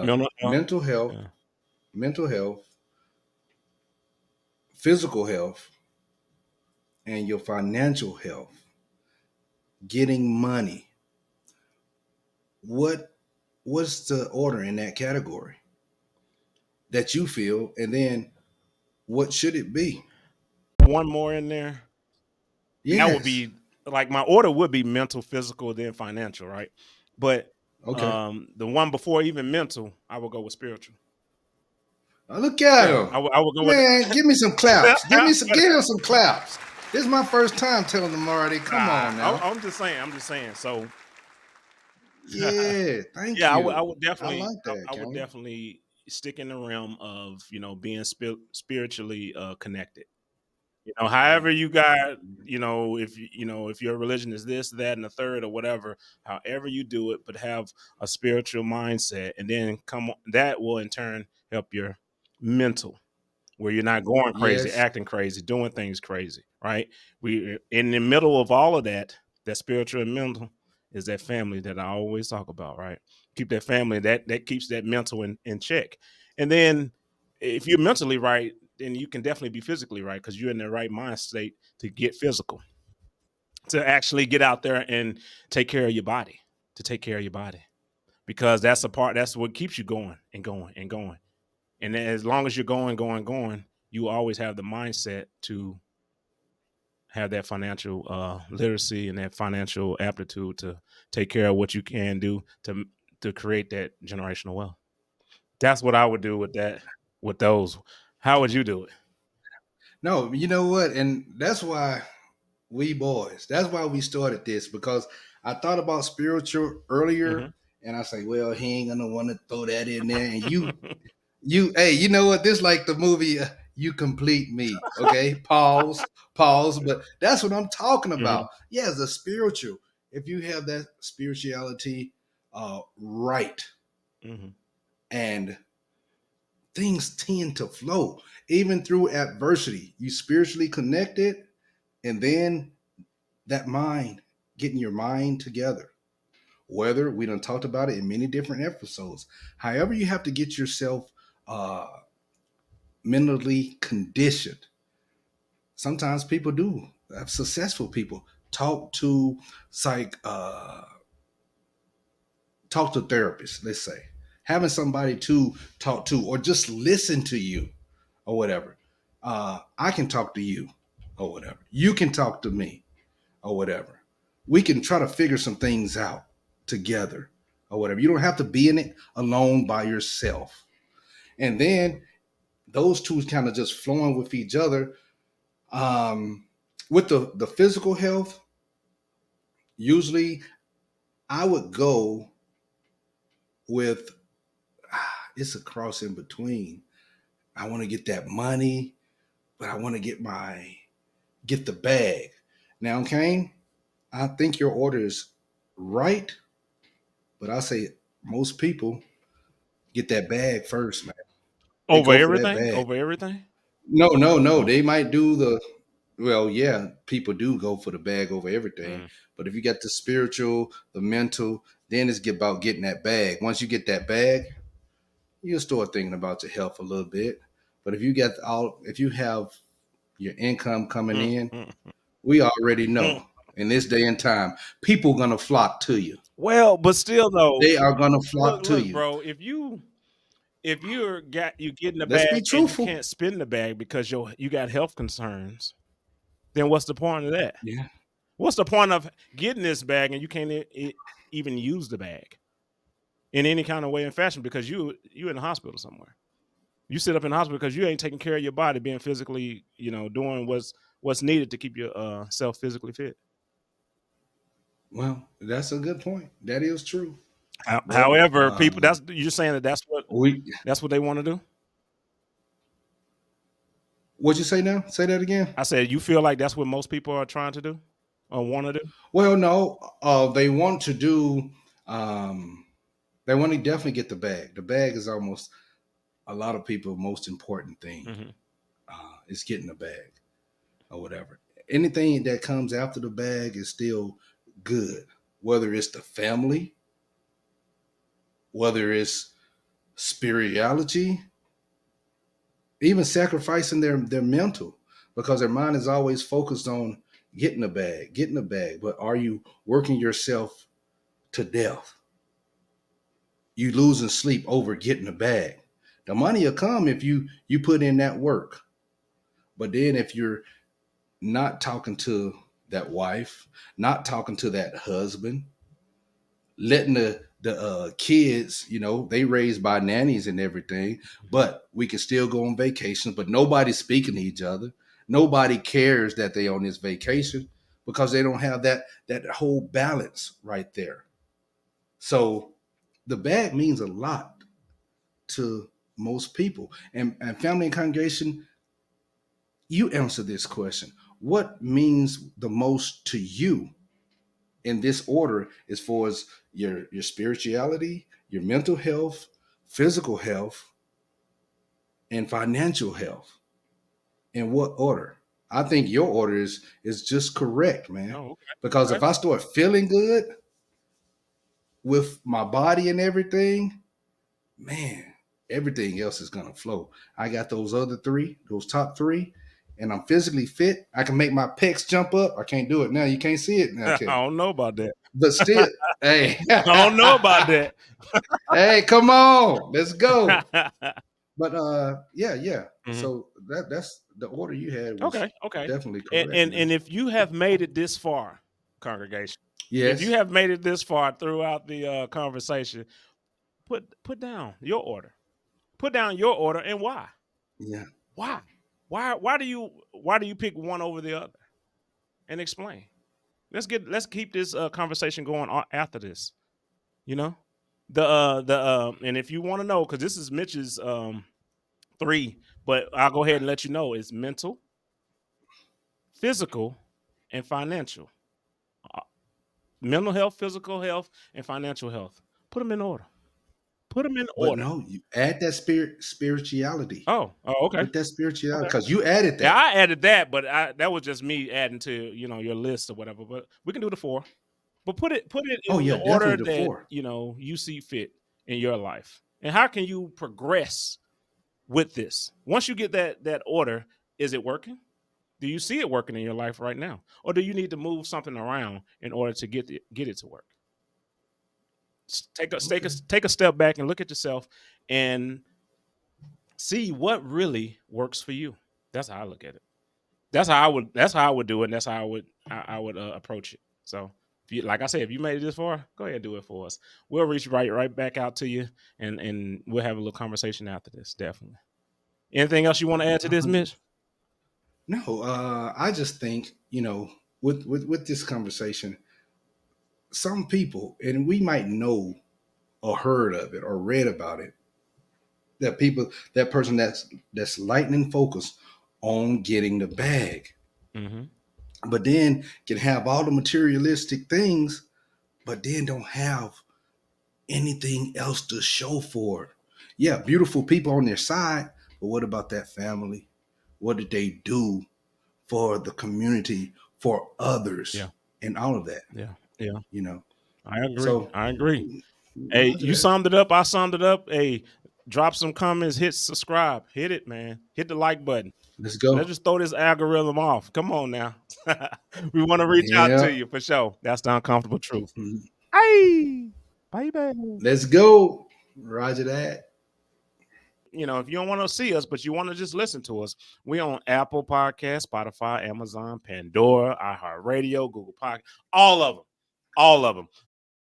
Mental health. mental health, Yeah. mental health, physical health, and your financial health, getting money. What what's the order in that category that you feel, and then what should it be? One more in there. And that would Yes. be like my order would be mental, physical, then financial, right? But Okay. the one before even mental, I would go with spiritual. Look at Yeah, him, I would go with man. Give me some claps. Give me some. but, Give him some claps. This is my first time telling them already. Come nah, on now. I'm just saying. I'm just saying. So Yeah. Thank yeah, you. I definitely, like that, I would Kane. definitely stick in the realm of being spiritually connected. However you got, if your religion is this, that, and the third, or whatever, however you do it, but have a spiritual mindset, and then that will in turn help your mental, where you're not going crazy, Yes. acting crazy, doing things crazy, right? We in the middle of all of that, that spiritual and mental is that family that I always talk about, right? Keep that family that keeps that mental in check. And then if you're mentally right, then you can definitely be physically right because you're in the right mind state to get physical, to actually get out there and take care of your body, to take care of your body. Because that's what keeps you going and going and going. And as long as you're going, going, going, you always have the mindset to have that financial literacy and that financial aptitude to take care of what you can do to create that generational wealth. That's what I would do with that, with those. How would you do it? No, you know what? And that's why we boys, that's why we started this, because I thought about spiritual earlier Hmm. and I say, well, he ain't gonna want to throw that in there. And hey, you know what? This like the movie You Complete Me. Okay, pause. But that's what I'm talking Hmm. about. Yeah, the spiritual. If you have that spirituality right, Hmm. and things tend to flow even through adversity. You spiritually connected, and then that mind, getting your mind together. Whether we done talked about it in many different episodes. However, you have to get yourself uh, mentally conditioned. Sometimes people do. Successful people talk to psych, talk to therapists. Let's say having somebody to talk to, or just listen to you, or whatever. I can talk to you, or whatever. You can talk to me, or whatever. We can try to figure some things out together, or whatever. You don't have to be in it alone by yourself. And then those two kind of just flowing with each other. Um, with the physical health, usually I would go with it's a cross in between. I want to get that money, but I want to get the bag. Now, Kane, I think your order is right, but I say most people get that bag first, man. They Over go for that everything, bag. over everything. No, no, no. Oh, They might do the well, yeah, people do go for the bag over everything. mm, But if you got the spiritual, the mental, then it's about getting that bag. Once you get that bag, you'll start thinking about your health a little bit. But if you have your income coming mm, in, mm, we already know mm. in this day and time, people gonna flock to you. Well, but still though, They are gonna flock to look, you. bro. If you get in the Let's be bag and you truthful. can't spend the bag because you got health concerns, then what's the point of that? Yeah. What's the point of getting this bag and you can't even use the bag in any kind of way and fashion because you in the hospital somewhere. You sit up in the hospital because you ain't taking care of your body, being physically, doing what's needed to keep your self physically fit. Well, that's a good point. That is true. But However, people, that's you're saying that we that's what they want to do. what'd you say now? Say that again. I said you feel like that's what most people are trying to do or want to do. Well, no, they want to do. Um, they want to definitely get the bag. The bag is almost a lot of people's most important thing. Hmm. Is getting the bag or whatever. Anything that comes after the bag is still good. Whether it's the family, whether it's spirituality, even sacrificing their mental, because their mind is always focused on getting a bag, getting a bag. But are you working yourself to death? You losing sleep over getting a bag. The money will come if you put in that work. But then if you're not talking to that wife, not talking to that husband, letting the kids, they raised by nannies and everything, Mhm. but we can still go on vacations, but nobody's speaking to each other. Nobody cares that they on this vacation because they don't have that whole balance right there. So the bag means a lot to most people. And family and congregation, you answer this question. What means the most to you in this order as far as your spirituality, your mental health, physical health, and financial health? In what order? I think your order is just correct, man. Oh, Because okay. if I start feeling good with my body and everything, man, everything else is gonna flow. I got those other three, those top three, and I'm physically fit. I can make my pecs jump up. I can't do it now. You can't see it now, I can you? don't know about that. But still, hey, I don't know about that. hey, come on, let's go. But yeah, yeah. Mhm. So that's the order you had was Okay, okay. definitely And, correct, and man. and if you have made it this far, congregation, if you Yes. have made it this far throughout the conversation, put down your order. Put down your order and why. Yeah. Why? Why do you pick one over the other? And explain. Let's keep this conversation going after this. You know the and if you want to know, because this is Mitch's three, but I'll go ahead and let you know it's mental, physical, and financial. Uh, Mental health, physical health, and financial health. Put them in order. Put them in But order. no, you add that spirituality. Oh, okay, Put that spirituality okay. because you added Yeah, that. I added that, but that was just me adding to your list or whatever. But we can do the four. But put it Oh in yeah, the order definitely the that four. you see fit in your life. And how can you progress with this? Once you get that order, is it working? Do you see it working in your life right now, or do you need to move something around in order to get it to work? Okay. Take a step back and look at yourself and see what really works for you. That's how I look at it. That's how I would do it. And that's how I would approach it. So if you, like I said, if you made it this far, go ahead and do it for us. We'll reach right back out to you, and we'll have a little conversation after this. Definitely. Anything else you want to add to this, Mitch? No, I just think with this conversation, some people, and we might know or heard of it or read about it, that person that's lightning focused on getting the bag, Mm-hmm. but then can have all the materialistic things, but then don't have anything else to show for it. Yeah, beautiful people on their side, but what about that family? What did they do for the community, for others, Yeah. and all of that? Yeah. Yeah. You know. I agree. So, I agree. Hey, Roger you that. summed it up. I summed it up. Hey, drop some comments. Hit subscribe. Hit it, man. Hit the like button. Let's Let's go. just throw this algorithm off. Come on now. We want to reach out to Yeah. you for sure. That's the uncomfortable truth. Hey, baby. Let's go. Roger that. If you don't want to see us, but you want to just listen to us, we on Apple Podcast, Spotify, Amazon, Pandora, iHeartRadio, Google Podcast, all of them. All of them.